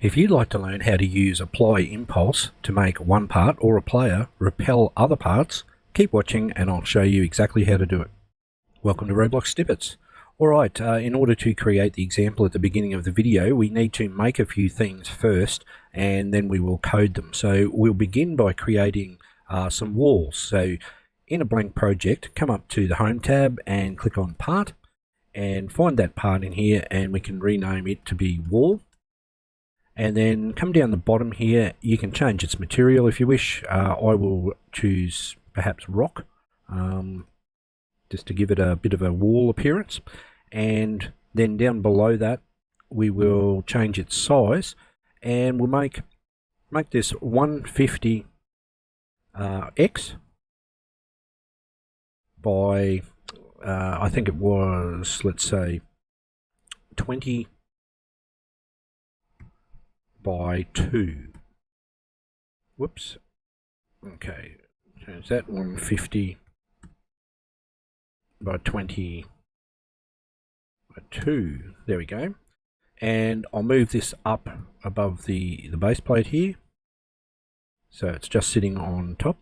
If you'd like to learn how to use ApplyImpulse to make one part or a player repel other parts, keep watching and I'll show you exactly how to do it. Welcome to Roblox Snippets. Alright, in order to create the example at the beginning of the video, we need to make a few things first and then we will code them. So we'll begin by creating some walls. So in a blank project, come up to the Home tab and click on Part and find that part in here, and we can rename it to be Wall. And then come down the bottom here, you can change its material if you wish. I will choose perhaps rock, just to give it a bit of a wall appearance. And then down below that, we will change its size, and we'll make this 150 x by, I think it was, let's say, 20 by 2. Whoops. Okay, change that 150 by 20 by 2. There we go. And I'll move this up above the base plate here. So it's just sitting on top.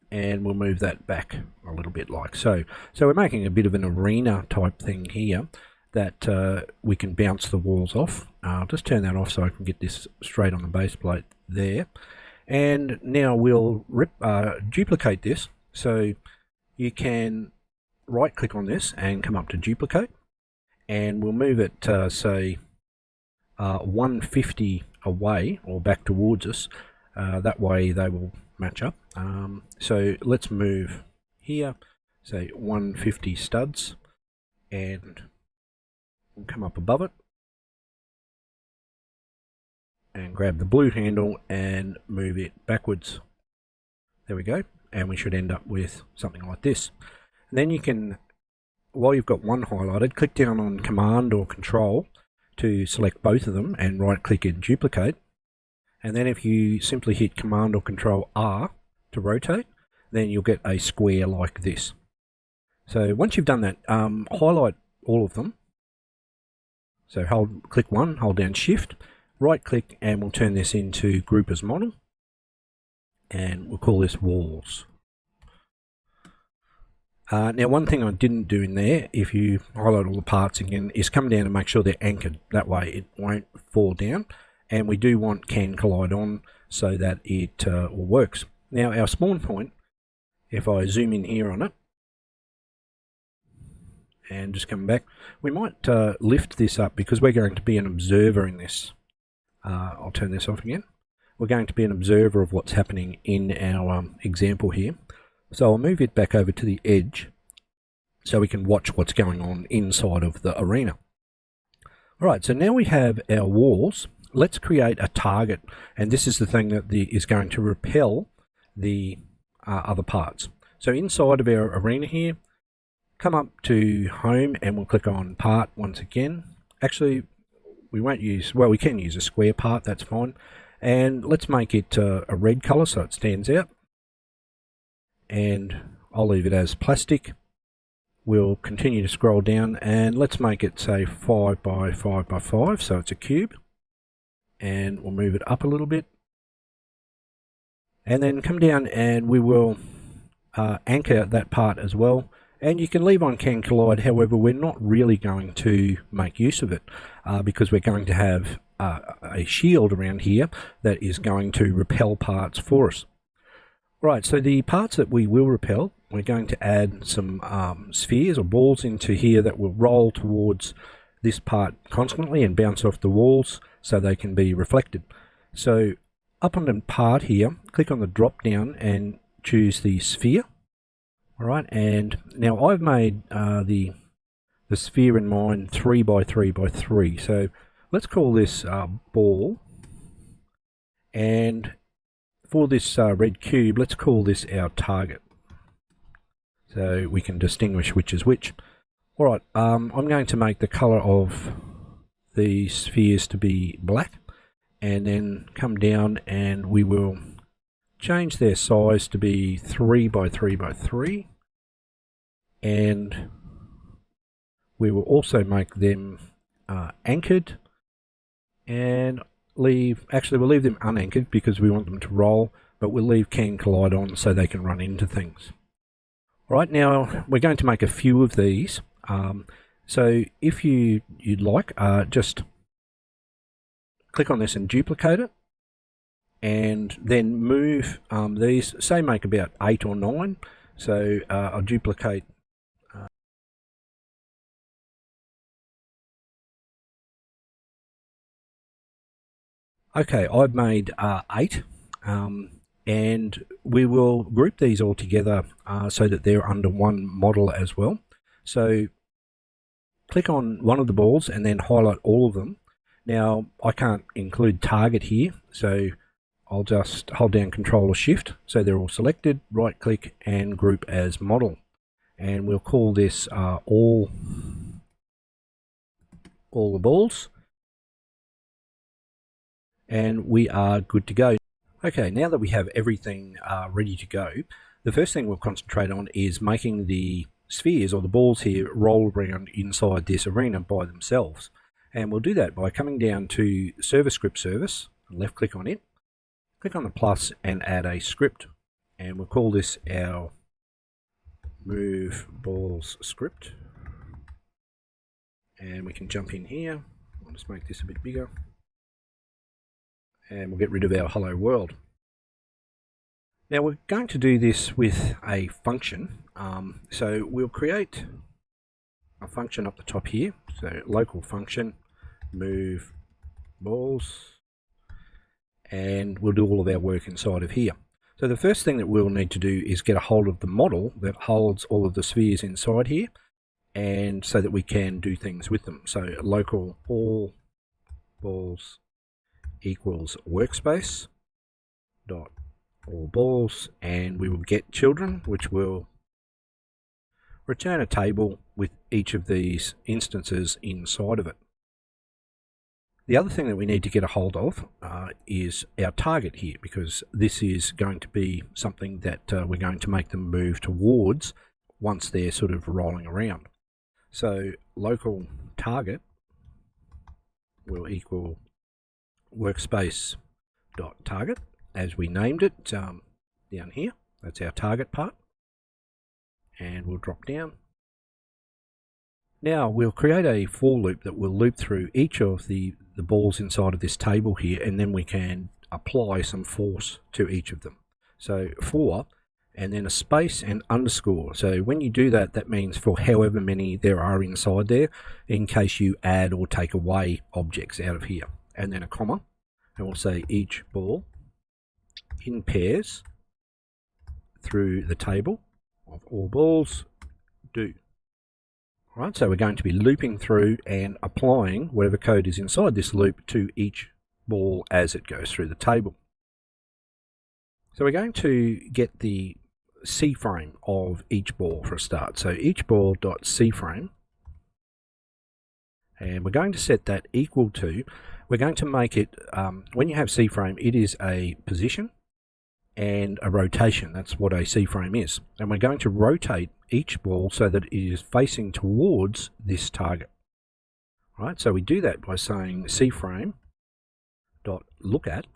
And we'll move that back a little bit like so. So we're making a bit of an arena type thing here that we can bounce the walls off. I'll just turn that off so I can get this straight on the base plate there. And now we'll duplicate this. So you can right click on this and come up to duplicate, and we'll move it say 150 away or back towards us. That way they will match up. So let's move here, say 150 studs, and we'll come up above it and grab the blue handle and move it backwards. There we go, and we should end up with something like this. And then you can, while you've got one highlighted, click down on Command or Control to select both of them and right click and duplicate. And then if you simply hit Command or Control R to rotate, then you'll get a square like this. So once you've done that, highlight all of them. So click one, hold down Shift, right click, and we'll turn this into Group as Model, and we'll call this Walls. Now one thing I didn't do in there, if you highlight all the parts again, is come down and make sure they're anchored. That way it won't fall down. And we do want Can Collide On so that it all works. Now our spawn point, if I zoom in here on it, and just come back, we might lift this up because we're going to be an observer in this. I'll turn this off again. We're going to be an observer of what's happening in our example here. So I'll move it back over to the edge so we can watch what's going on inside of the arena. Alright, so now we have our walls. Let's create a target, and this is the thing that is going to repel the other parts. So inside of our arena here, come up to Home and we'll click on Part once again. Actually, we won't use, well, we can use a square part, that's fine. And let's make it a red color so it stands out. And I'll leave it as plastic. We'll continue to scroll down and let's make it say 5 by 5 by 5, so it's a cube. And we'll move it up a little bit. And then come down and we will anchor that part as well. And you can leave on Can Collide, however we're not really going to make use of it because we're going to have a shield around here that is going to repel parts for us. Right, so the parts that we will repel, we're going to add some spheres or balls into here that will roll towards this part constantly and bounce off the walls so they can be reflected. So up on the part here, click on the drop down and choose the sphere. Alright, and now I've made the sphere in mind 3 by 3 by 3. So let's call this ball, and for this red cube, let's call this our target, so we can distinguish which is which. Alright, I'm going to make the color of the spheres to be black, and then come down and we will change their size to be 3 by 3 by 3, and we will also make them anchored and we'll leave them unanchored because we want them to roll, but we'll leave can collide on so they can run into things. Right, now we're going to make a few of these. So if you'd like, just click on this and duplicate it, and then move these, say make about 8 or 9. So I'll duplicate okay, I've made 8, and we will group these all together so that they're under one model as well. So click on one of the balls and then highlight all of them. Now I can't include target here, so I'll just hold down Control or Shift so they're all selected, right click and group as model, and we'll call this all the balls, and we are good to go. Okay, now that we have everything ready to go, the first thing we'll concentrate on is making the spheres or the balls here roll around inside this arena by themselves. And we'll do that by coming down to Server Script Service, left click on it, click on the plus and add a script. And we'll call this our Move Balls script. And we can jump in here. I'll just make this a bit bigger. And we'll get rid of our hello world. Now we're going to do this with a function. So we'll create a function up the top here. So local function, move balls, and we'll do all of our work inside of here. So the first thing that we'll need to do is get a hold of the model that holds all of the spheres inside here, and so that we can do things with them. So local all balls equals workspace dot all balls, and we will get children, which will return a table with each of these instances inside of it. The other thing that we need to get a hold of is our target here, because this is going to be something that we're going to make them move towards once they're sort of rolling around. So local target will equal workspace.target, as we named it down here. That's our target part, and we'll drop down. Now we'll create a for loop that will loop through each of the balls inside of this table here, and then we can apply some force to each of them. So for, and then a space and underscore. So when you do that, that means for however many there are inside there, in case you add or take away objects out of here. And then a comma, and we'll say each ball in pairs through the table of all balls do. All right, so we're going to be looping through and applying whatever code is inside this loop to each ball as it goes through the table. So we're going to get the C frame of each ball for a start. So each ball.cframe, and we're going to set that equal to, we're going to make it, when you have C frame, it is a position and a rotation. That's what a C frame is. And we're going to rotate each ball so that it is facing towards this target. Right, so we do that by saying C frame dot look at,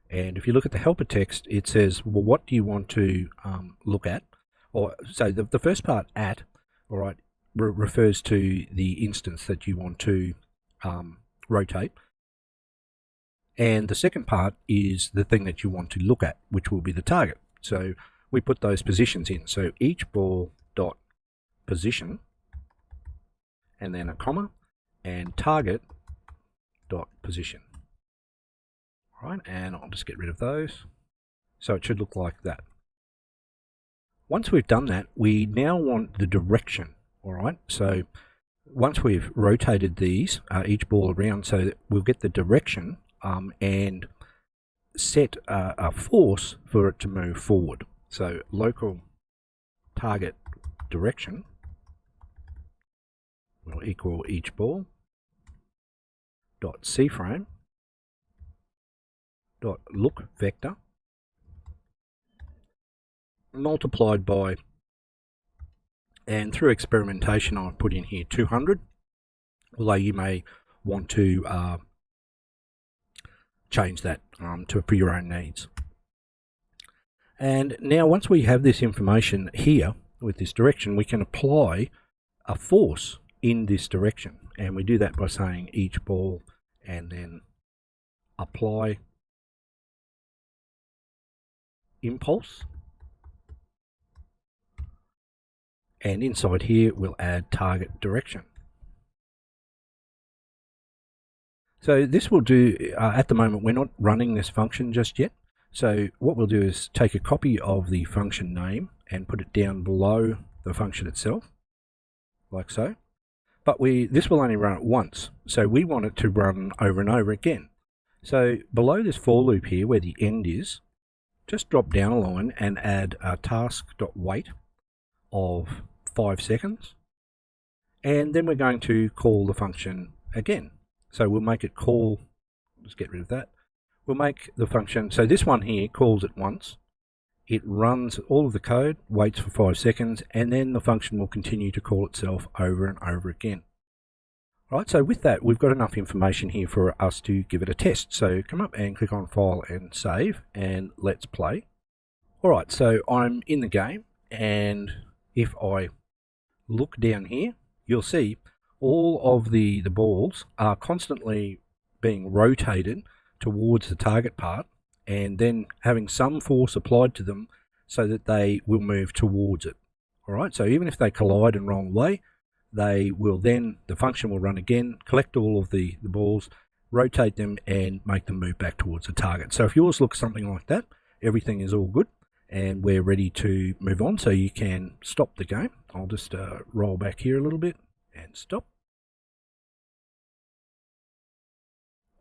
and if you look at the helper text, it says, well, what do you want to look at? Or so the first part at, all right, refers to the instance that you want to rotate. And the second part is the thing that you want to look at, which will be the target. So we put those positions in. So each ball dot position, and then a comma, and target dot position. All right, and I'll just get rid of those. So it should look like that. Once we've done that, we now want the direction. All right, so once we've rotated these, each ball around, so that we'll get the direction and set a force for it to move forward. So local target direction will equal each ball dot cframe dot look vector multiplied by, and through experimentation I've put in here 200, although you may want to change that for your own needs. And now once we have this information here with this direction, we can apply a force in this direction. And we do that by saying each ball and then apply impulse. And inside here, we'll add target direction. So this will do, at the moment, we're not running this function just yet. So what we'll do is take a copy of the function name and put it down below the function itself, like so. But this will only run it once, so we want it to run over and over again. So below this for loop here, where the end is, just drop down a line and add a task.wait of 5 seconds. And then we're going to call the function again. So we'll make it call, let's get rid of that. We'll make the function, so this one here calls it once. It runs all of the code, waits for 5 seconds, and then the function will continue to call itself over and over again. All right, so with that, we've got enough information here for us to give it a test. So come up and click on File and Save, and let's play. All right, so I'm in the game, and if I look down here, you'll see all of the balls are constantly being rotated towards the target part and then having some force applied to them so that they will move towards it. All right, so even if they collide and roll away, they will then, the function will run again, collect all of the balls, rotate them and make them move back towards the target. So if yours looks something like that, everything is all good and we're ready to move on. So you can stop the game. I'll just roll back here a little bit and stop.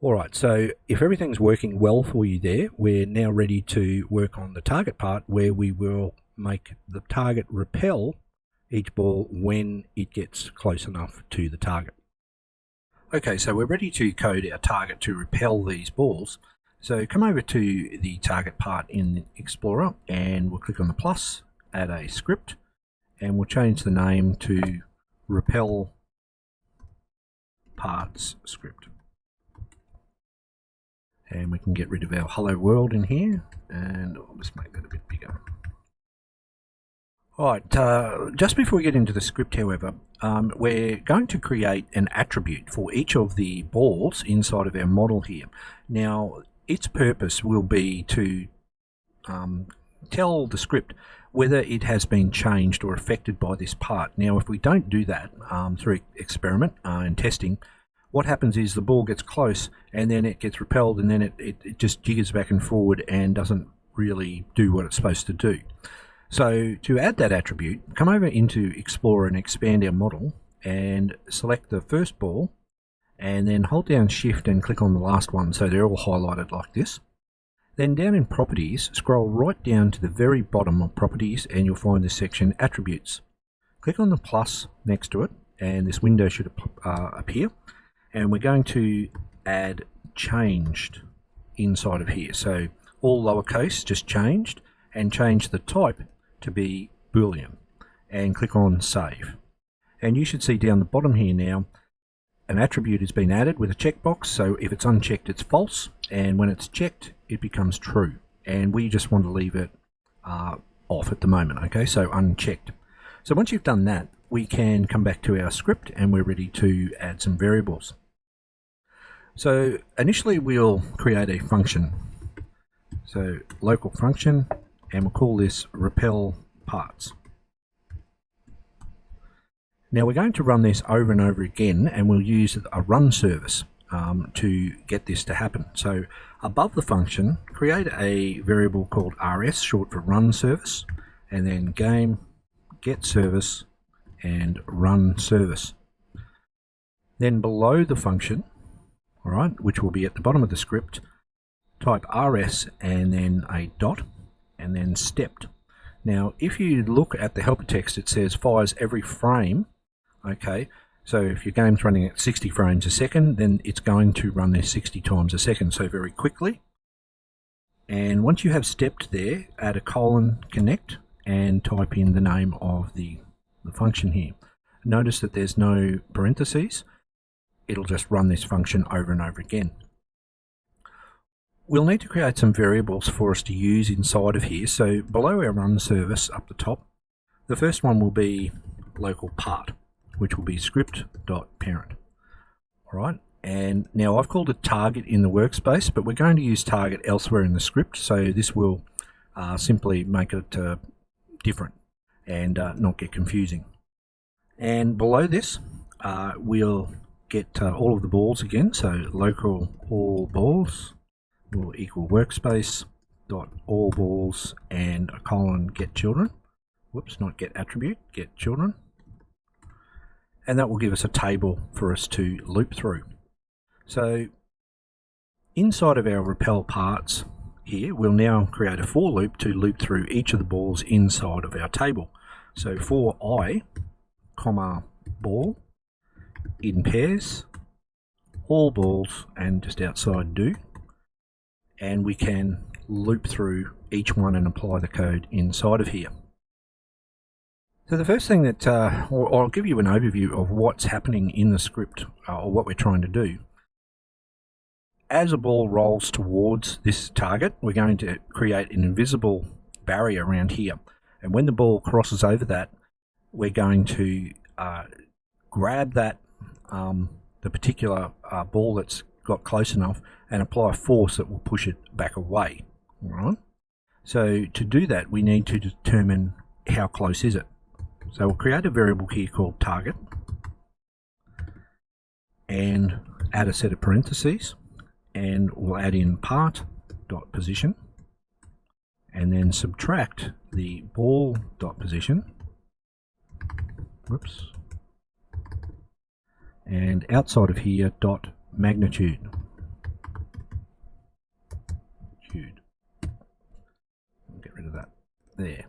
Alright, so if everything's working well for you there, we're now ready to work on the target part where we will make the target repel each ball when it gets close enough to the target. Okay, so we're ready to code our target to repel these balls. So come over to the target part in Explorer and we'll click on the plus, add a script, and we'll change the name to Repel Parts Script. And we can get rid of our hello world in here, and I'll just make that a bit bigger. Alright, just before we get into the script, however, we're going to create an attribute for each of the balls inside of our model here. Now, its purpose will be to tell the script whether it has been changed or affected by this part. Now, if we don't do that through experiment and testing, what happens is the ball gets close and then it gets repelled and then it just jiggers back and forward and doesn't really do what it's supposed to do. So to add that attribute, come over into Explorer and expand our model and select the first ball and then hold down Shift and click on the last one so they're all highlighted like this. Then down in Properties, scroll right down to the very bottom of Properties and you'll find this section Attributes. Click on the plus next to it and this window should appear. And we're going to add changed inside of here. So all lowercase, just changed, and change the type to be Boolean. And click on Save. And you should see down the bottom here now, an attribute has been added with a checkbox. So if it's unchecked, it's false. And when it's checked, it becomes true. And we just want to leave it off at the moment. Okay, so unchecked. So once you've done that, we can come back to our script and we're ready to add some variables. So initially we'll create a function. So local function, and we'll call this repel parts. Now we're going to run this over and over again and we'll use a run service to get this to happen. So above the function, create a variable called rs, short for run service, and then game, get service, and run service. Then below the function, all right, which will be at the bottom of the script, type rs and then a dot and then stepped. Now if you look at the helper text, it says fires every frame. Okay, so if your game's running at 60 frames a second, then it's going to run there 60 times a second, so very quickly. And once you have stepped there, add a colon connect and type in the name of the function here. Notice that there's no parentheses. It'll just run this function over and over again. we'll need to create some variables for us to use inside of here. So below our run service up the top, the first one will be local part, which will be script.parent. All right, and now I've called it target in the workspace, but we're going to use target elsewhere in the script, so this will simply make it different and not get confusing. And below this, we'll get all of the balls again, so local all balls will equal workspace dot all balls and a colon get children. Whoops, not get attribute, get children. And that will give us a table for us to loop through. So inside of our Repel parts here, we'll now create a for loop to loop through each of the balls inside of our table. So for I, comma, ball, in pairs, all balls, and just outside do, and we can loop through each one and apply the code inside of here. So the first thing that, or I'll give you an overview of what's happening in the script, or what we're trying to do. As a ball rolls towards this target, we're going to create an invisible barrier around here. And when the ball crosses over that, we're going to grab that, the particular ball that's got close enough and apply a force that will push it back away. All right? So to do that, we need to determine how close is it. So we'll create a variable here called target and add a set of parentheses, and we'll add in part.position and then subtract the ball.position, whoops, and outside of here dot magnitude. Get rid of that there.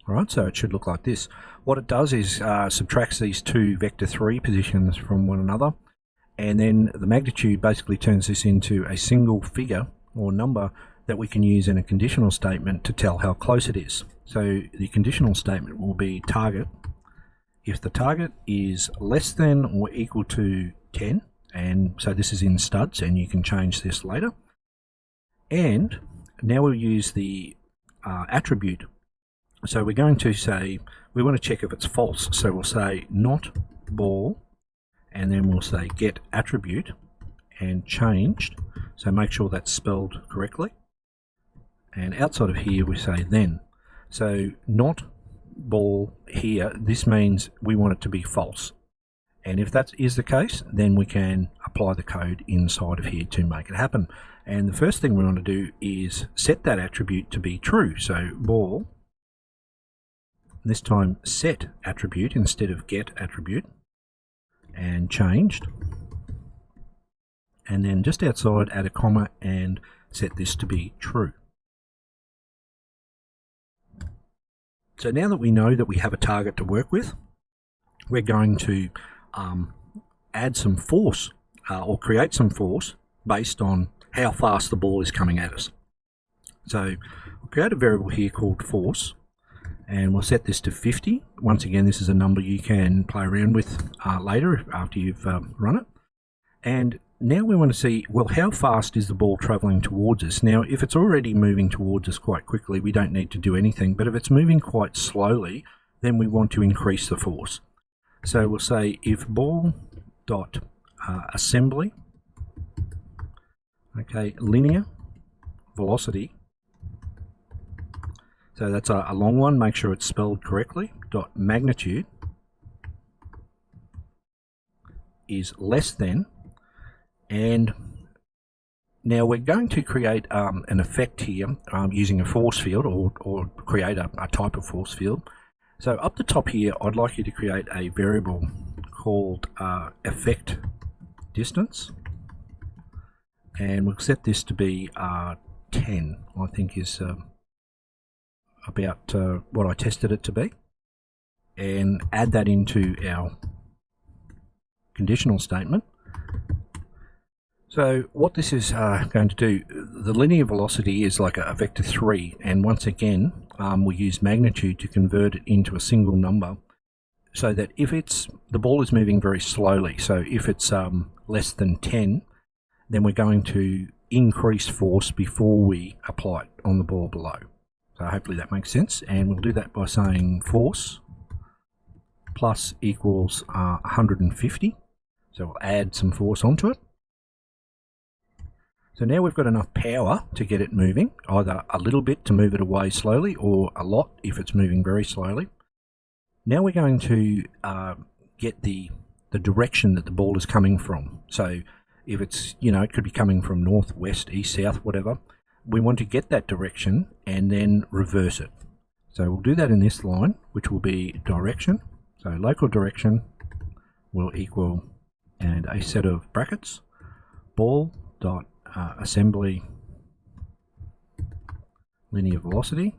Alright, so it should look like this. What it does is subtracts these two vector3 positions from one another, and then the magnitude basically turns this into a single figure or number that we can use in a conditional statement to tell how close it is. So the conditional statement will be target. If the target is less than or equal to 10, and so this is in studs and you can change this later, and now we'll use the attribute. So we're going to say, we want to check if it's false, so we'll say not ball, and then we'll say get attribute and changed, so make sure that's spelled correctly. And outside of here we say then. So not ball here, this means we want it to be false. And if that is the case, then we can apply the code inside of here to make it happen. And the first thing we want to do is set that attribute to be true. So ball, this time set attribute instead of get attribute, and changed. And then just outside add a comma and set this to be true. So now that we know that we have a target to work with, we're going to add some force or create some force based on how fast the ball is coming at us. So we'll create a variable here called force, and we'll set this to 50. Once again, this is a number you can play around with later after you've run it. And now we want to see, well, how fast is the ball traveling towards us? Now, if it's already moving towards us quite quickly, we don't need to do anything. But if it's moving quite slowly, then we want to increase the force. So we'll say if ball dot assembly, okay, linear velocity. So that's a long one, make sure it's spelled correctly, dot magnitude is less than, and now we're going to create an effect here using a force field or create a type of force field. So up the top here, I'd like you to create a variable called effect distance, and we'll set this to be 10, I think is about what I tested it to be, and add that into our conditional statement. So what this is going to do, the linear velocity is like a vector 3, and once again we use magnitude to convert it into a single number, so that if it's the ball is moving very slowly, so if it's less than 10, then we're going to increased force before we apply it on the ball below. So hopefully that makes sense, and we'll do that by saying force plus equals 150. So we'll add some force onto it. So now we've got enough power to get it moving, either a little bit to move it away slowly or a lot if it's moving very slowly. Now we're going to get the direction that the ball is coming from. So if it's, it could be coming from north, west, east, south, whatever. We want to get that direction and then reverse it. So we'll do that in this line, which will be direction. So local direction will equal, and a set of brackets, ball dot assembly linear velocity,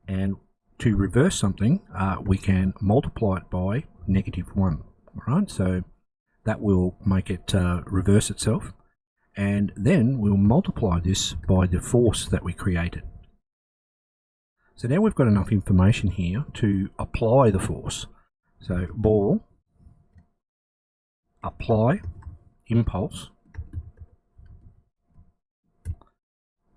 and to reverse something we can multiply it by -1. Alright, so that will make it reverse itself, and then we'll multiply this by the force that we created. So now we've got enough information here to apply the force. So ball apply impulse,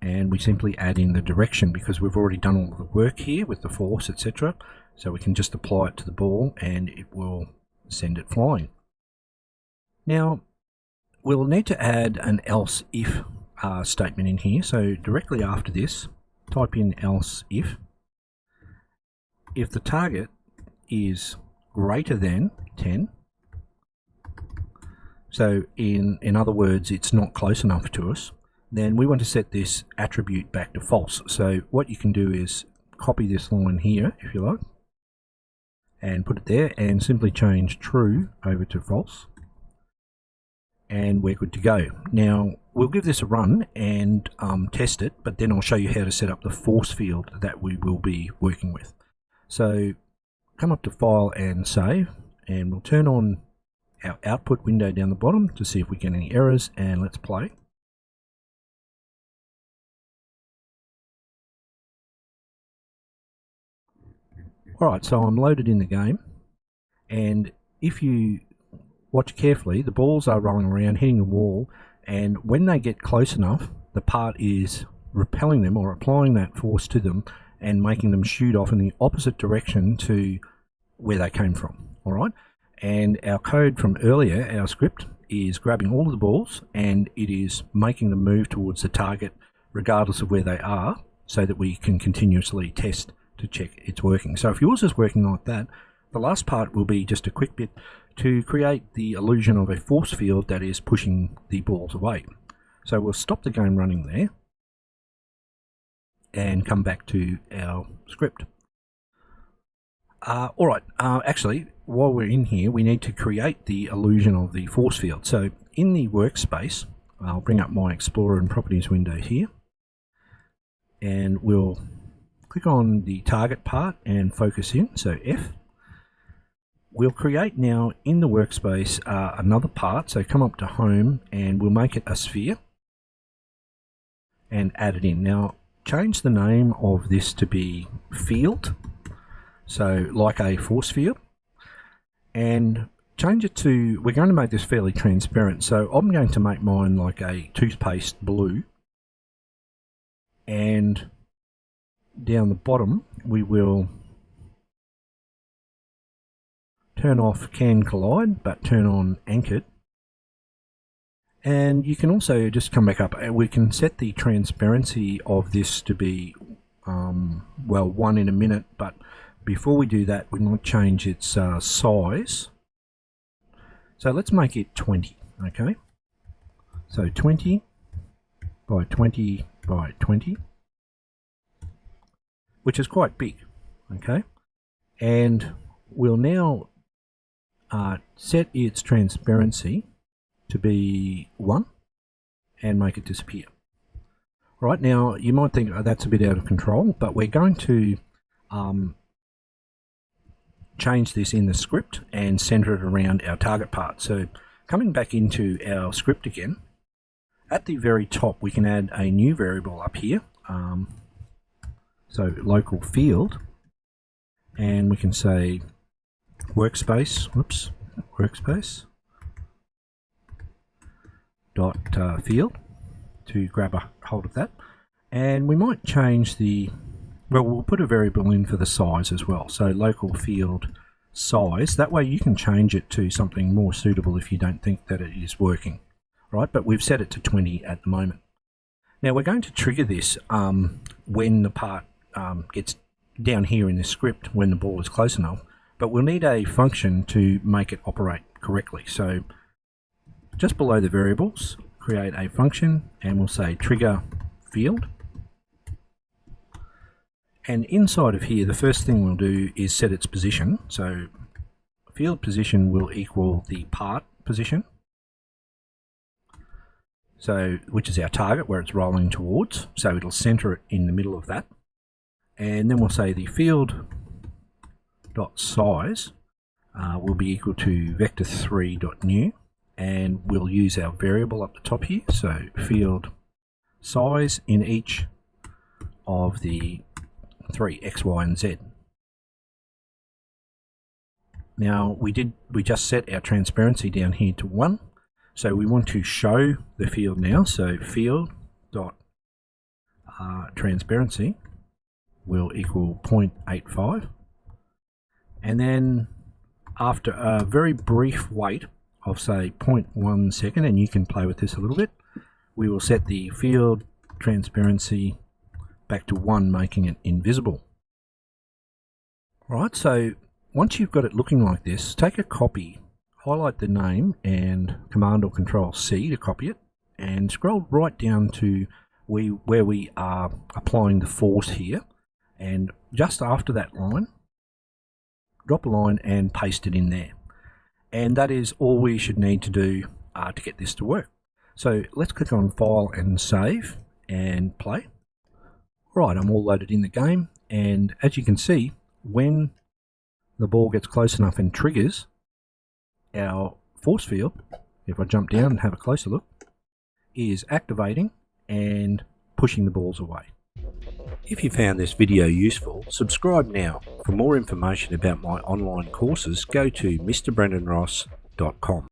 and we simply add in the direction because we've already done all the work here with the force, etc. So we can just apply it to the ball and it will send it flying. Now we'll need to add an else if statement in here. So directly after this, type in else if the target is greater than 10. So in other words, it's not close enough to us, then we want to set this attribute back to false. So what you can do is copy this line here, if you like, and put it there, and simply change true over to false, and we're good to go. Now we'll give this a run and test it, but then I'll show you how to set up the force field that we will be working with. So come up to File and Save, and we'll turn on our output window down the bottom to see if we get any errors, and let's play. Alright, so I'm loaded in the game, and if you watch carefully, the balls are rolling around, hitting the wall, and when they get close enough, the part is repelling them or applying that force to them and making them shoot off in the opposite direction to where they came from. Alright? And our code from earlier, our script, is grabbing all of the balls and it is making them move towards the target regardless of where they are, so that we can continuously test to check it's working. So if yours is working like that, the last part will be just a quick bit to create the illusion of a force field that is pushing the balls away. So we'll stop the game running there and come back to our script. Alright, actually, while we're in here, we need to create the illusion of the force field. So in the workspace, I'll bring up my Explorer and Properties window here, and we'll click on the target part and focus in, so F. We'll create now in the workspace another part, so come up to Home and we'll make it a sphere and add it in. Now change the name of this to be Field, so like a force field, and change it to, we're going to make this fairly transparent, so I'm going to make mine like a toothpaste blue, and down the bottom we will turn off Can Collide but turn on Anchored. And you can also just come back up and we can set the transparency of this to be well, 1 in a minute, but before we do that we might change its size. So let's make it 20, okay? So 20 by 20 by 20, which is quite big, okay? And we'll now set its transparency to be 1 and make it disappear. Right, now you might think, oh, that's a bit out of control, but we're going to change this in the script and center it around our target part. So coming back into our script again, at the very top we can add a new variable up here, so local field, and we can say workspace, field to grab a hold of that, and we might change the, well, we'll put a variable in for the size as well, so local field size. That way you can change it to something more suitable if you don't think that it is working, right? But we've set it to 20 at the moment. Now we're going to trigger this when the part gets down here in the script, when the ball is close enough, but we'll need a function to make it operate correctly. So just below the variables, create a function, and we'll say trigger field. And inside of here, the first thing we'll do is set its position. So field position will equal the part position, so which is our target where it's rolling towards. So it'll center it in the middle of that. And then we'll say the field dot size will be equal to vector3.new, and we'll use our variable up the top here. So field size in each of the 3 x, y, and z. Now we just set our transparency down here to 1, so we want to show the field now. So field dot transparency will equal 0.85, and then after a very brief wait of say 0.1 second, and you can play with this a little bit, we will set the field transparency back to 1, making it invisible. Right, so once you've got it looking like this, take a copy, highlight the name and Command or Control C to copy it, and scroll right down to where we are applying the force here, and just after that line, drop a line and paste it in there. And that is all we should need to do to get this to work. So let's click on File and Save and play. Right, I'm all loaded in the game, and as you can see, when the ball gets close enough and triggers, our force field, if I jump down and have a closer look, is activating and pushing the balls away. If you found this video useful, subscribe now. For more information about my online courses, go to mrbrendanross.com.